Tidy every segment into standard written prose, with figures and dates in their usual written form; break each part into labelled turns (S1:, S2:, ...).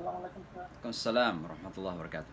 S1: Assalamualaikum sir.
S2: Assalam warahmatullahi wabarakatuh.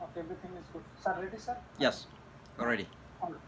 S1: Okay, everything is good. Sir, ready, sir?
S2: Yes, already.
S1: All right.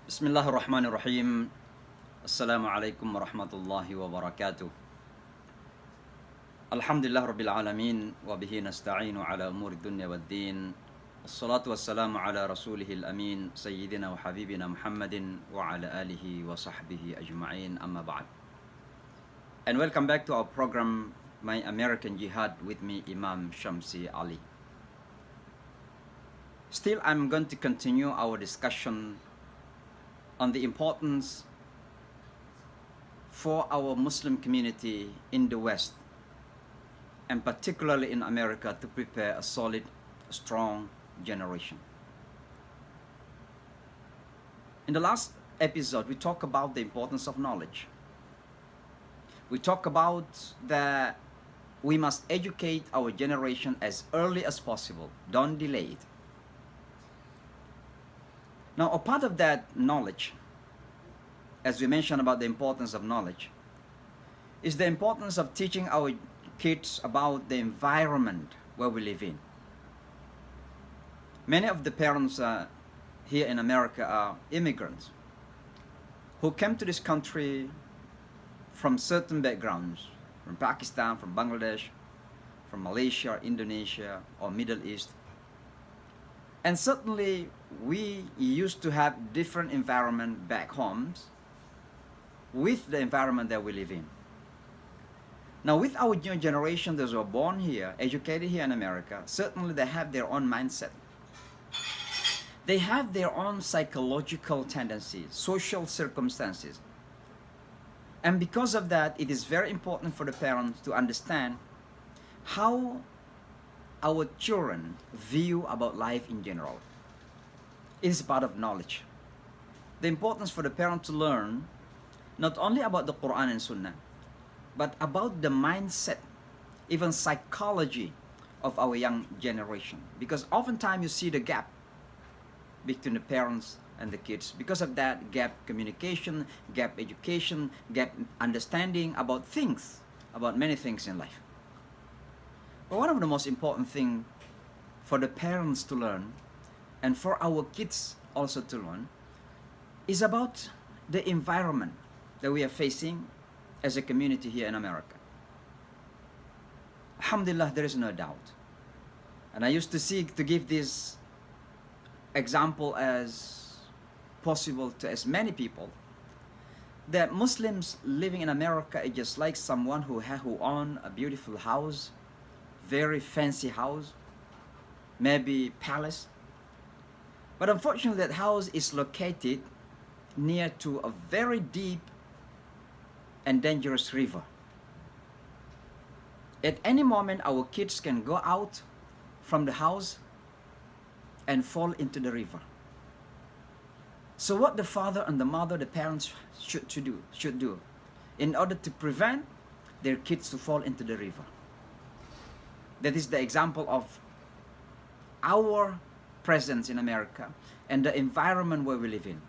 S2: Bismillahirrahmanirrahim. Assalamualaikum warahmatullahi wabarakatuh. Alhamdulillah rabbil alamin wa bihi nasta'inu ala umuri dunya waddin. Assalatu wassalamu ala rasulihil amin sayyidina wa habibina Muhammadin wa ala alihi wa sahbihi ajma'in, amma ba'd. And welcome back to our program, My American Jihad, with me, Imam Shamsi Ali. Still, I'm going to continue our discussion on the importance for our Muslim community in the West, and particularly in America, to prepare a solid, strong generation. In the last episode, we talked about the importance of knowledge. We talked about that we must educate our generation as early as possible. Don't delay it. Now, a part of that knowledge, as we mentioned about the importance of knowledge, is the importance of teaching our kids about the environment where we live in. Many of the parents here in America are immigrants who came to this country from certain backgrounds, from Pakistan, from Bangladesh, from Malaysia, Indonesia, or Middle East. And certainly, we used to have different environment back homes with the environment that we live in. Now, with our new generation, those who are born here, educated here in America, certainly they have their own mindset. They have their own psychological tendencies, social circumstances. And because of that, it is very important for the parents to understand how our children view about life in general. It is part of knowledge. The importance for the parent to learn not only about the Quran and Sunnah, but about the mindset, even psychology of our young generation. Because oftentimes you see the gap between the parents and the kids. Because of that, gap communication, gap education, gap understanding about things, about many things in life. But one of the most important things for the parents to learn, and for our kids also to learn, is about the environment that we are facing as a community here in America. Alhamdulillah, there is no doubt. And I used to give this example as possible to as many people, that Muslims living in America is just like someone who own a beautiful house, very fancy house, maybe palace. But unfortunately, that house is located near to a very deep and dangerous river. At any moment, our kids can go out from the house and fall into the river. So what the father and the mother, the parents should do in order to prevent their kids to fall into the river. That is the example of our presence in America and the environment where we live in.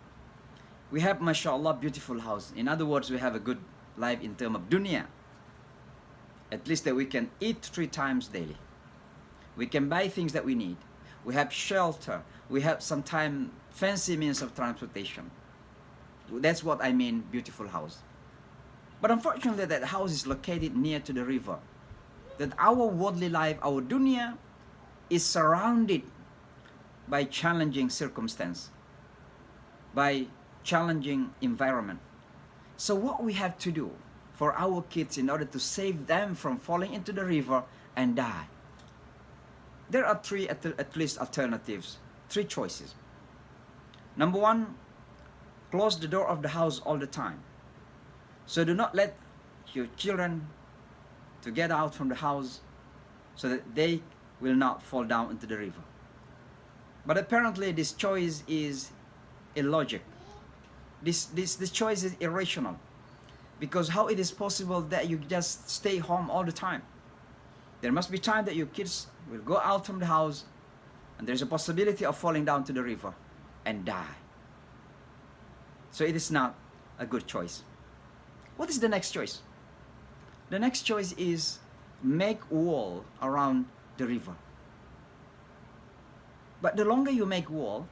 S2: We have, mashallah, beautiful house. In other words, we have a good life in terms of dunya. At least that we can eat 3 times daily. We can buy things that we need. We have shelter. We have sometimes fancy means of transportation. That's what I mean, beautiful house. But unfortunately, that house is located near to the river. That our worldly life, our dunya, is surrounded by challenging circumstance, by challenging environment. So what we have to do for our kids in order to save them from falling into the river and die? There are three at least alternatives, three choices. Number one, close the door of the house all the time. So do not let your children to get out from the house so that they will not fall down into the river. But apparently this choice is illogic. This choice is irrational. Because how it is possible that you just stay home all the time? There must be time that your kids will go out from the house and there's a possibility of falling down to the river and die. So it is not a good choice. What is the next choice? The next choice is make wall around the river. But the longer you make wall,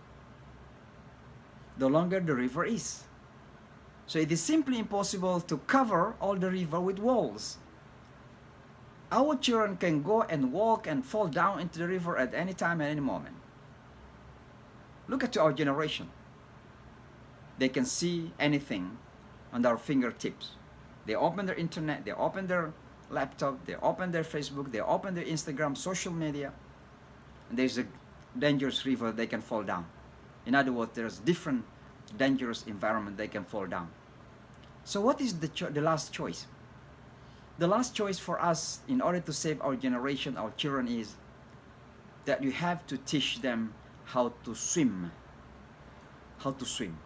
S2: the longer the river is. So it is simply impossible to cover all the river with walls. Our children can go and walk and fall down into the river at any time, at any moment. Look at our generation. They can see anything on our fingertips. They open their internet, they open their laptop, they open their Facebook, they open their Instagram, social media, and there's a dangerous river they can fall down. In other words, there's different dangerous environment they can fall down. So what is the last choice? The last choice for us in order to save our generation, our children, is that you have to teach them how to swim. How to swim.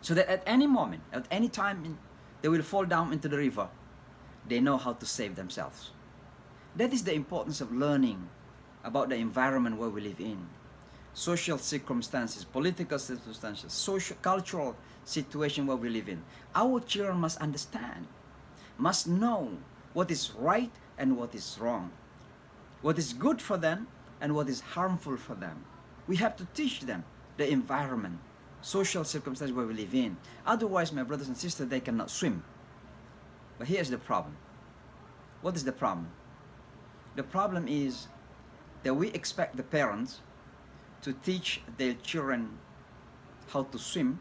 S2: So that at any moment, at any time they will fall down into the river, they know how to save themselves. That is the importance of learning about the environment where we live in. Social circumstances, political circumstances, social, cultural situation where we live in. Our children must understand, must know what is right and what is wrong, what is good for them and what is harmful for them. We have to teach them the environment, social circumstances where we live in. Otherwise, my brothers and sisters, they cannot swim. But here's the problem. What is the problem? The problem is that we expect the parents to teach their children how to swim,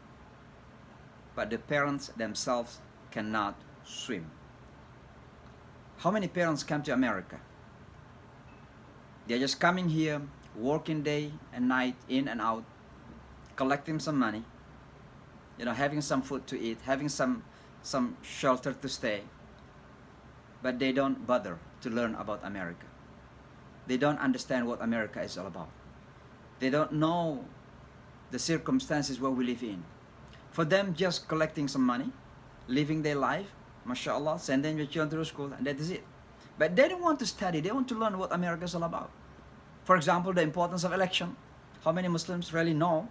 S2: but the parents themselves cannot swim. How many parents come to America? They're just coming here, working day and night, in and out, collecting some money, having some food to eat, having some shelter to stay, but they don't bother to learn about America. They don't understand what America is all about. They don't know the circumstances where we live in. For them, just collecting some money, living their life, mashallah, sending your children to school, and that is it. But they don't want to study. They want to learn what America is all about. For example, the importance of election. How many Muslims really know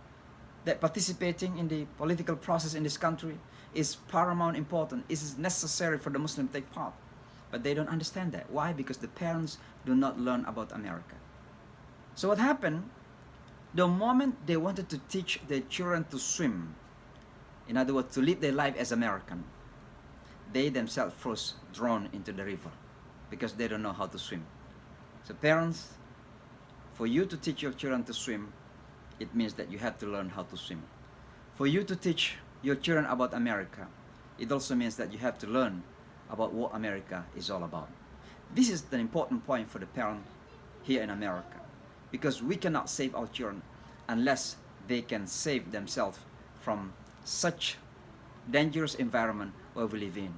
S2: that participating in the political process in this country is paramount important? It is necessary for the Muslim to take part. But they don't understand that. Why? Because the parents do not learn about America. So what happened? The moment they wanted to teach their children to swim, in other words, to live their life as American, they themselves first drawn into the river because they don't know how to swim. So parents, for you to teach your children to swim, it means that you have to learn how to swim. For you to teach your children about America, it also means that you have to learn about what America is all about. This is the important point for the parent here in America, because we cannot save our children unless they can save themselves from such dangerous environment where we live in.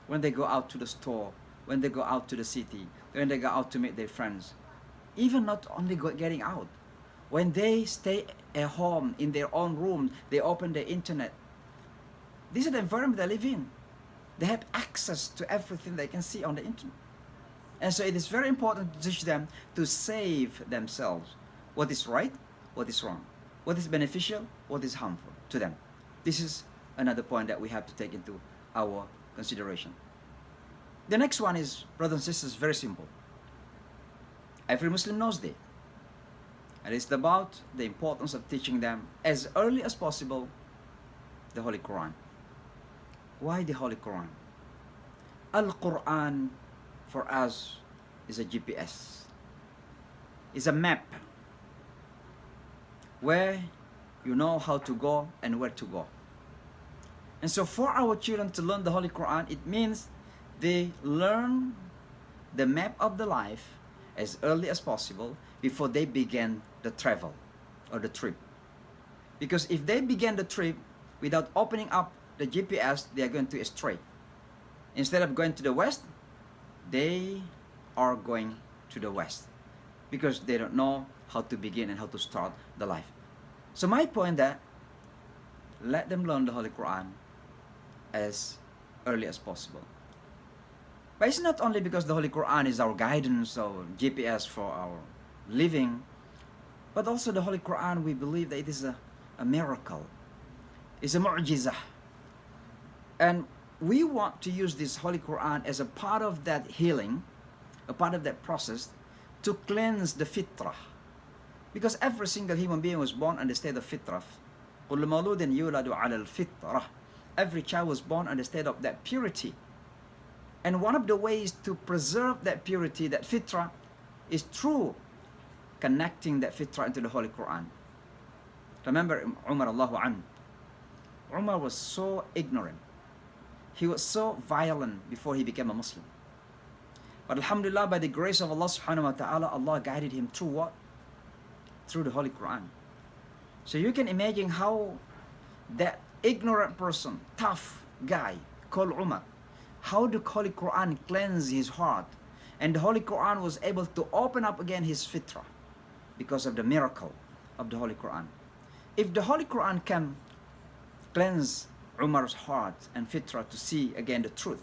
S2: When they go out to the store, when they go out to the city, when they go out to meet their friends, even not only getting out, when they stay at home in their own room, they open the internet. This is the environment they live in. They have access to everything they can see on the internet. And so it is very important to teach them to save themselves. What is right, what is wrong, what is beneficial, what is harmful to them. This is another point that we have to take into our consideration. The next one is, brothers and sisters, very simple. Every Muslim knows this. And it's about the importance of teaching them as early as possible the Holy Quran. Why the Holy Quran? Al-Quran for us is a GPS, is a map where you know how to go and where to go. And so for our children to learn the Holy Quran, it means they learn the map of the life as early as possible before they begin the travel or the trip. Because if they begin the trip without opening up the GPS, they are going to stray. Instead of going to the west, they are going to the west because they don't know how to begin and how to start the life. So my point that let them learn the Holy Quran as early as possible. But it's not only because the Holy Quran is our guidance or GPS for our living, but also the Holy Quran, we believe that it is a miracle. It's a mu'jizah. And we want to use this Holy Quran as a part of that healing, a part of that process to cleanse the fitrah. Because every single human being was born in the state of fitrah. كُلُّ مَوْلُودٍ يُولَدُ عَلَى الْفِطْرَةِ. Every child was born in the state of that purity. And one of the ways to preserve that purity, that fitrah, is through connecting that fitrah into the Holy Quran. Remember Umar Allahu an. Umar was so ignorant. He was so violent before he became a Muslim. But alhamdulillah, by the grace of Allah subhanahu wa ta'ala, Allah guided him through what? Through the Holy Quran. So you can imagine how that ignorant person, tough guy called Umar, how the Holy Quran cleansed his heart. And the Holy Quran was able to open up again his fitrah because of the miracle of the Holy Quran. If the Holy Quran can cleanse Umar's heart and fitrah to see again the truth,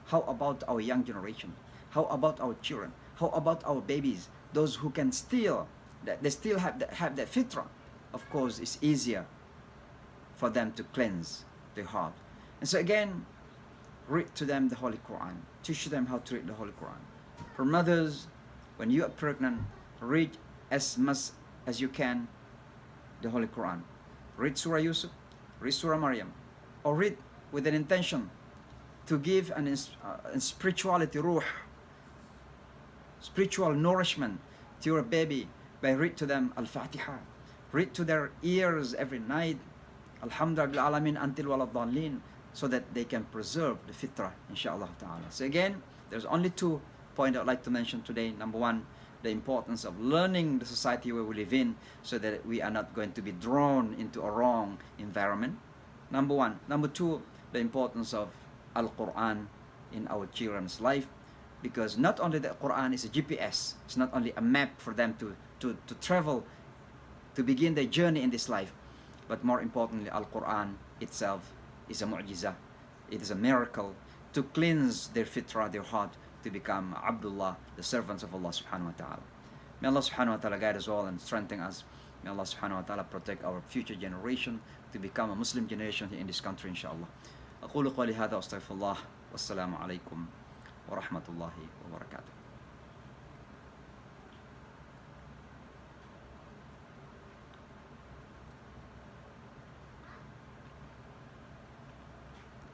S2: how about our young generation? How about our children? How about our babies? Those who can still, that they still have that fitrah. Of course, it's easier for them to cleanse their heart. And so again, read to them the Holy Quran. Teach them how to read the Holy Quran. For mothers, when you are pregnant, read as much as you can the Holy Quran. Read Surah Yusuf, read Surah Maryam, or read with an intention to give an spirituality, ruh, spiritual nourishment to your baby by read to them Al-Fatiha. Read to their ears every night, Alhamdulillah alamin until waladhalin, so that they can preserve the fitrah, inshallah ta'ala. So again, there's only 2 points I'd like to mention today. Number 1, the importance of learning the society where we live in so that we are not going to be drawn into a wrong environment. Number 1. Number 2, the importance of Al-Quran in our children's life, because not only the Quran is a GPS, it's not only a map for them to travel, to begin their journey in this life, but more importantly, Al-Quran itself is a mu'jizah. It is a miracle to cleanse their fitrah, their heart, to become Abdullah, the servants of Allah subhanahu wa ta'ala. May Allah subhanahu wa ta'ala guide us all and strengthen us. May Allah subhanahu wa ta'ala protect our future generation to become a Muslim generation in this country, inshallah. أقول قولي هذا وأستغفر الله والسلام عليكم ورحمة الله وبركاته.